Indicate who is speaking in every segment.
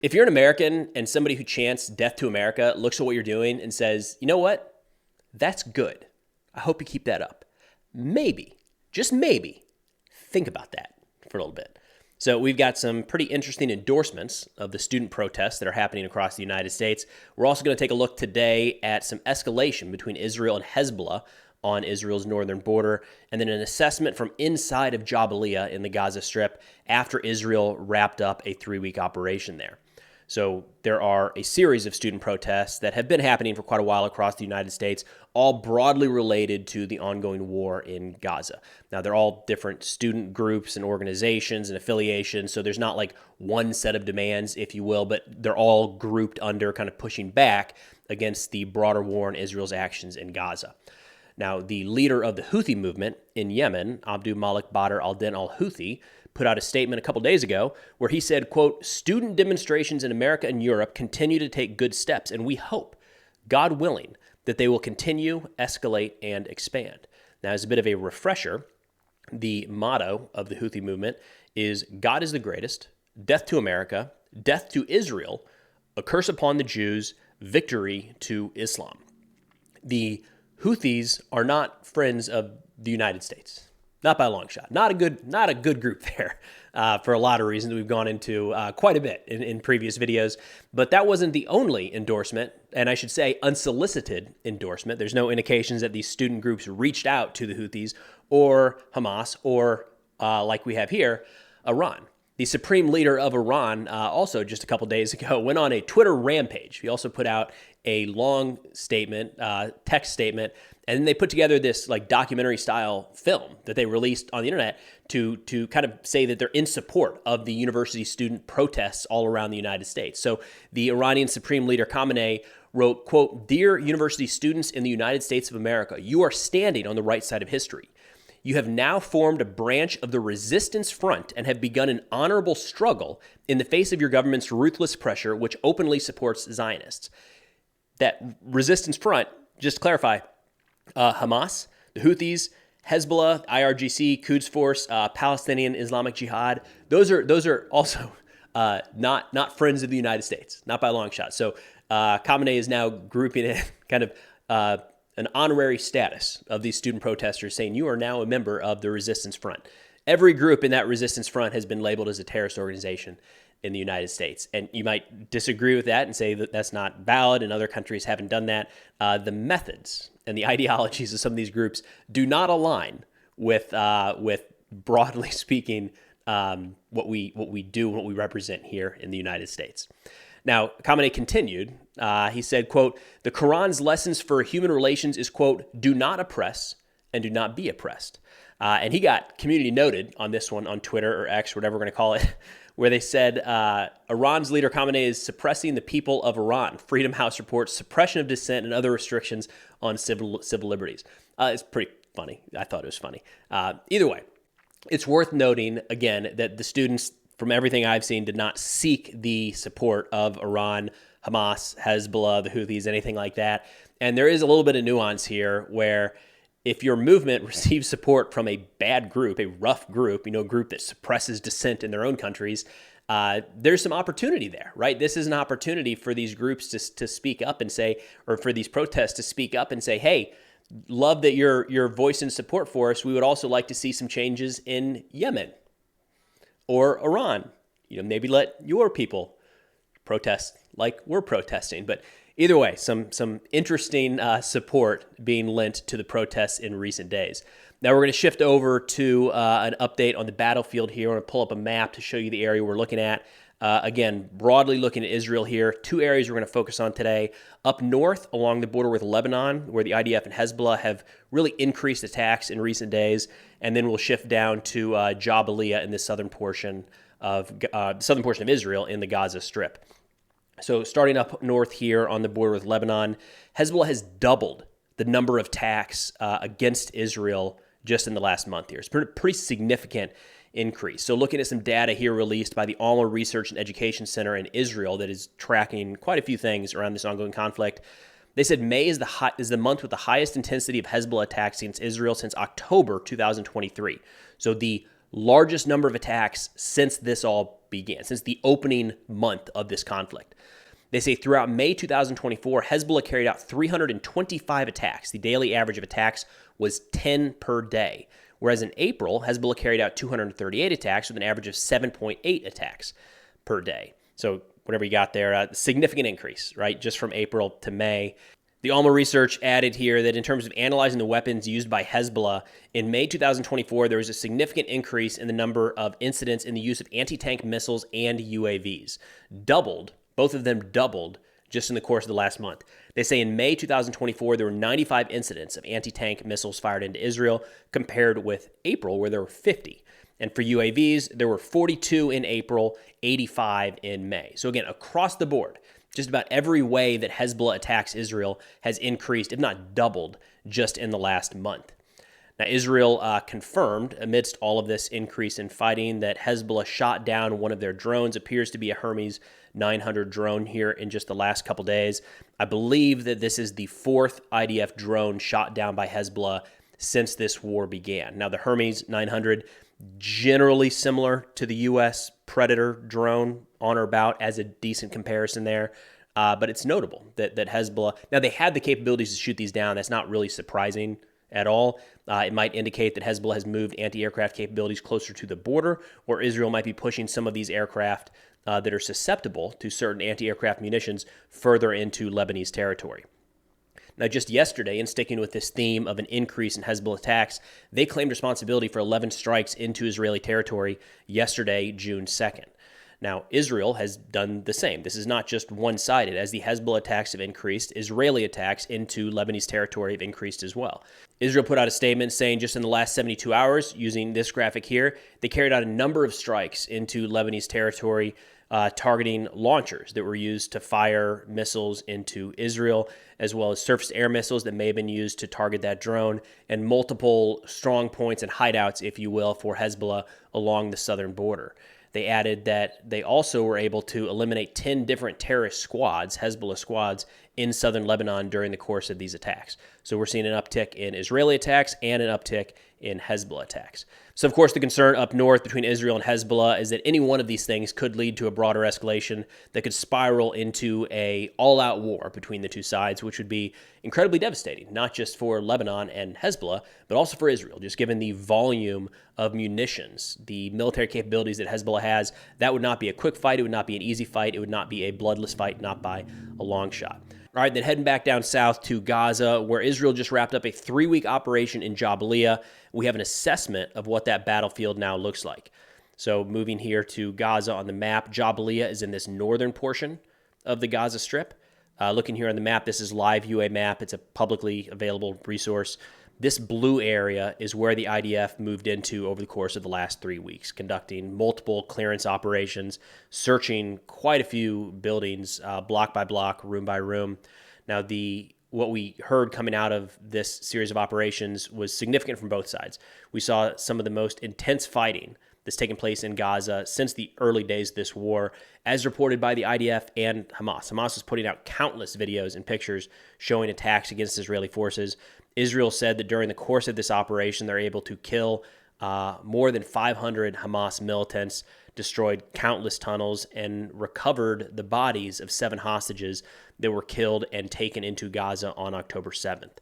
Speaker 1: If you're an American and somebody who chants death to America looks at what you're doing and says, you know what? That's good. I hope you keep that up. Maybe, just maybe, think about that for a little bit. So we've got some pretty interesting endorsements of the student protests that are happening across the United States. We're also going to take a look today at some escalation between Israel and Hezbollah on Israel's northern border, and then an assessment from inside of Jabalia in the Gaza Strip after Israel wrapped up a 3-week operation there. So there are a series of student protests that have been happening for quite a while across the United States, all broadly related to the ongoing war in Gaza. Now, they're all different student groups and organizations and affiliations, so there's not like one set of demands, if you will, but they're all grouped under kind of pushing back against the broader war and Israel's actions in Gaza. Now, the leader of the Houthi movement in Yemen, Abdul Malik Badr al-Din al-Houthi, put out a statement a couple days ago where he said, quote, student demonstrations in America and Europe continue to take good steps, and we hope, God willing, that they will continue, escalate, and expand. Now, as a bit of a refresher, the motto of the Houthi movement is God is the greatest, death to America, death to Israel, a curse upon the Jews, victory to Islam. The Houthis are not friends of the United States. Not by a long shot. Not a good group there for a lot of reasons we've gone into quite a bit in previous videos. But that wasn't the only endorsement, and I should say unsolicited endorsement. There's no indications that these student groups reached out to the Houthis or Hamas or, like we have here, Iran. The supreme leader of Iran also just a couple days ago went on a Twitter rampage. He also put out a long statement, text statement, and then they put together this like documentary style film that they released on the internet to kind of say that they're in support of the university student protests all around the United States. So the Iranian supreme leader Khamenei wrote, quote, "Dear university students in the United States of America, you are standing on the right side of history. You have now formed a branch of the resistance front and have begun an honorable struggle in the face of your government's ruthless pressure, which openly supports Zionists." That resistance front, just to clarify, Hamas, the Houthis, Hezbollah, IRGC, Quds Force, Palestinian Islamic Jihad, those are also not friends of the United States, not by a long shot. So Khamenei is now grouping in kind of an honorary status of these student protesters, saying you are now a member of the resistance front. Every group in that resistance front has been labeled as a terrorist organization in the United States. And you might disagree with that and say that that's not valid and other countries haven't done that. The methods and the ideologies of some of these groups do not align with broadly speaking, what we do and what we represent here in the United States. Now, Khamenei continued, he said, quote, "The Quran's lessons for human relations is, quote, do not oppress and do not be oppressed." And he got community noted on this one on Twitter or X, whatever we're going to call it, where they said, Iran's leader Khamenei is suppressing the people of Iran. Freedom House reports suppression of dissent and other restrictions on civil liberties. It's pretty funny. I thought it was funny. Either way, it's worth noting, again, that the students, from everything I've seen, did not seek the support of Iran, Hamas, Hezbollah, the Houthis, anything like that. And there is a little bit of nuance here where if your movement receives support from a bad group, a rough group, a group that suppresses dissent in their own countries, there's some opportunity there, right? This is an opportunity for these groups to speak up and say, or for these protests to speak up and say, hey, love that you're voicing support for us. We would also like to see some changes in Yemen or Iran. Maybe let your people protest like we're protesting. But either way, some interesting support being lent to the protests in recent days. Now we're going to shift over to an update on the battlefield here. I'm going to pull up a map to show you the area we're looking at. Again, broadly looking at Israel here. Two areas we're going to focus on today. Up north along the border with Lebanon, where the IDF and Hezbollah have really increased attacks in recent days. And then we'll shift down to Jabalia in the southern portion of Israel in the Gaza Strip. So starting up north here on the border with Lebanon, Hezbollah has doubled the number of attacks against Israel just in the last month here. It's pretty significant increase. So looking at some data here released by the Alma Research and Education Center in Israel that is tracking quite a few things around this ongoing conflict. They said May is the month with the highest intensity of Hezbollah attacks against Israel since October 2023. So the largest number of attacks since this all began, since the opening month of this conflict. They say throughout May 2024, Hezbollah carried out 325 attacks. The daily average of attacks was 10 per day. Whereas in April, Hezbollah carried out 238 attacks with an average of 7.8 attacks per day. So whatever you got there, a significant increase, right? Just from April to May. The Alma research added here that in terms of analyzing the weapons used by Hezbollah, in May 2024, there was a significant increase in the number of incidents in the use of anti-tank missiles and UAVs. Both of them doubled just in the course of the last month. They say in May 2024, there were 95 incidents of anti-tank missiles fired into Israel, compared with April, where there were 50. And for UAVs, there were 42 in April, 85 in May. So again, across the board, just about every way that Hezbollah attacks Israel has increased, if not doubled, just in the last month. Now, Israel confirmed, amidst all of this increase in fighting, that Hezbollah shot down one of their drones. Appears to be a Hermes 900 drone here in just the last couple days. I believe that this is the fourth IDF drone shot down by Hezbollah since this war began. Now, the Hermes 900, generally similar to the U.S. Predator drone, on or about, as a decent comparison there. But it's notable that Hezbollah, now they had the capabilities to shoot these down. That's not really surprising at all. It might indicate that Hezbollah has moved anti-aircraft capabilities closer to the border, or Israel might be pushing some of these aircraft that are susceptible to certain anti-aircraft munitions further into Lebanese territory. Now, just yesterday, in sticking with this theme of an increase in Hezbollah attacks, they claimed responsibility for 11 strikes into Israeli territory yesterday, June 2nd. Now, Israel has done the same. This is not just one-sided. As the Hezbollah attacks have increased, Israeli attacks into Lebanese territory have increased as well. Israel put out a statement saying just in the last 72 hours, using this graphic here, they carried out a number of strikes into Lebanese territory, targeting launchers that were used to fire missiles into Israel, as well as surface-to-air missiles that may have been used to target that drone, and multiple strong points and hideouts, if you will, for Hezbollah along the southern border. They added that they also were able to eliminate 10 different terrorist squads, Hezbollah squads, in southern Lebanon during the course of these attacks. So we're seeing an uptick in Israeli attacks and an uptick in Hezbollah attacks. So, of course, the concern up north between Israel and Hezbollah is that any one of these things could lead to a broader escalation that could spiral into an all-out war between the two sides, which would be incredibly devastating, not just for Lebanon and Hezbollah, but also for Israel, just given the volume of munitions, the military capabilities that Hezbollah has. That would not be a quick fight. It would not be an easy fight. It would not be a bloodless fight, not by a long shot. All right, then heading back down south to Gaza, where Israel just wrapped up a 3-week operation in Jabalia. We have an assessment of what that battlefield now looks like. So moving here to Gaza on the map, Jabalia is in this northern portion of the Gaza Strip. Looking here on the map, this is Live UA map. It's a publicly available resource. This blue area is where the IDF moved into over the course of the last 3 weeks, conducting multiple clearance operations, searching quite a few buildings, block by block, room by room. Now, what we heard coming out of this series of operations was significant from both sides. We saw some of the most intense fighting that's taken place in Gaza since the early days of this war, as reported by the IDF and Hamas. Hamas was putting out countless videos and pictures showing attacks against Israeli forces. Israel said that during the course of this operation, they're able to kill more than 500 Hamas militants, destroyed countless tunnels, and recovered the bodies of 7 hostages that were killed and taken into Gaza on October 7th.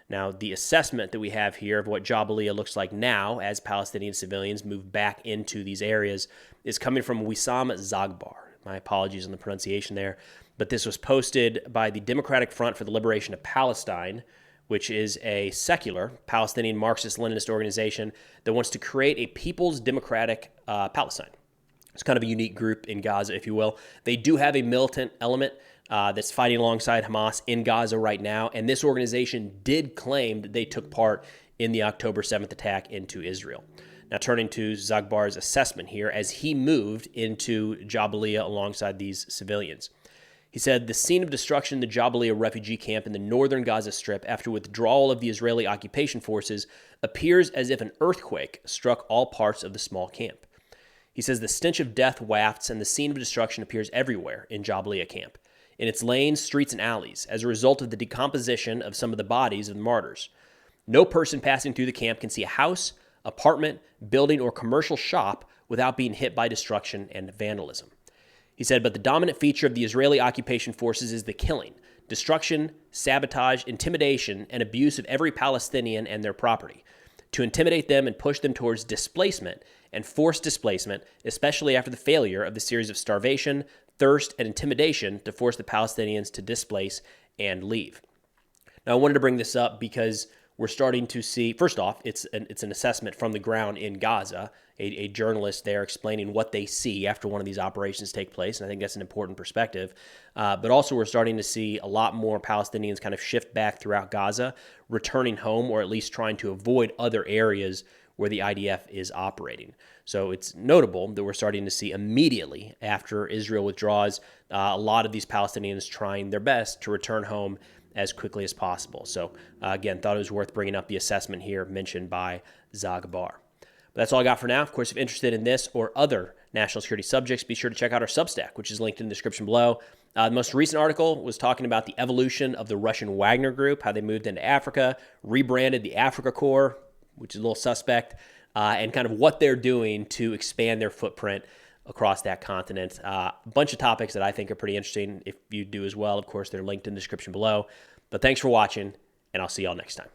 Speaker 1: Now, the assessment that we have here of what Jabalia looks like now as Palestinian civilians move back into these areas is coming from Wissam Zagbar. My apologies on the pronunciation there, but this was posted by the Democratic Front for the Liberation of Palestine, which is a secular Palestinian Marxist-Leninist organization that wants to create a People's Democratic Palestine. It's kind of a unique group in Gaza, if you will. They do have a militant element that's fighting alongside Hamas in Gaza right now, and this organization did claim that they took part in the October 7th attack into Israel. Now, turning to Zagbar's assessment here, as he moved into Jabalia alongside these civilians. He said, the scene of destruction in the Jabalia refugee camp in the northern Gaza Strip after withdrawal of the Israeli occupation forces appears as if an earthquake struck all parts of the small camp. He says the stench of death wafts and the scene of destruction appears everywhere in Jabalia camp, in its lanes, streets, and alleys, as a result of the decomposition of some of the bodies of the martyrs. No person passing through the camp can see a house, apartment, building, or commercial shop without being hit by destruction and vandalism. He said, but the dominant feature of the Israeli occupation forces is the killing, destruction, sabotage, intimidation, and abuse of every Palestinian and their property, to intimidate them and push them towards displacement and forced displacement, especially after the failure of the series of starvation, thirst, and intimidation to force the Palestinians to displace and leave. Now, I wanted to bring this up because we're starting to see, first off, it's an assessment from the ground in Gaza, a journalist there explaining what they see after one of these operations take place, and I think that's an important perspective. But also we're starting to see a lot more Palestinians kind of shift back throughout Gaza, returning home, or at least trying to avoid other areas where the IDF is operating. So it's notable that we're starting to see immediately after Israel withdraws, a lot of these Palestinians trying their best to return home as quickly as possible. So again, thought it was worth bringing up the assessment here mentioned by Zagbar. But that's all I got for now. Of course, if you're interested in this or other national security subjects, be sure to check out our Substack, which is linked in the description below. The most recent article was talking about the evolution of the Russian Wagner Group, how they moved into Africa, rebranded the Africa Corps, which is a little suspect, and kind of what they're doing to expand their footprint across that continent. A bunch of topics that I think are pretty interesting. If you do as well, of course, they're linked in the description below. But thanks for watching, and I'll see y'all next time.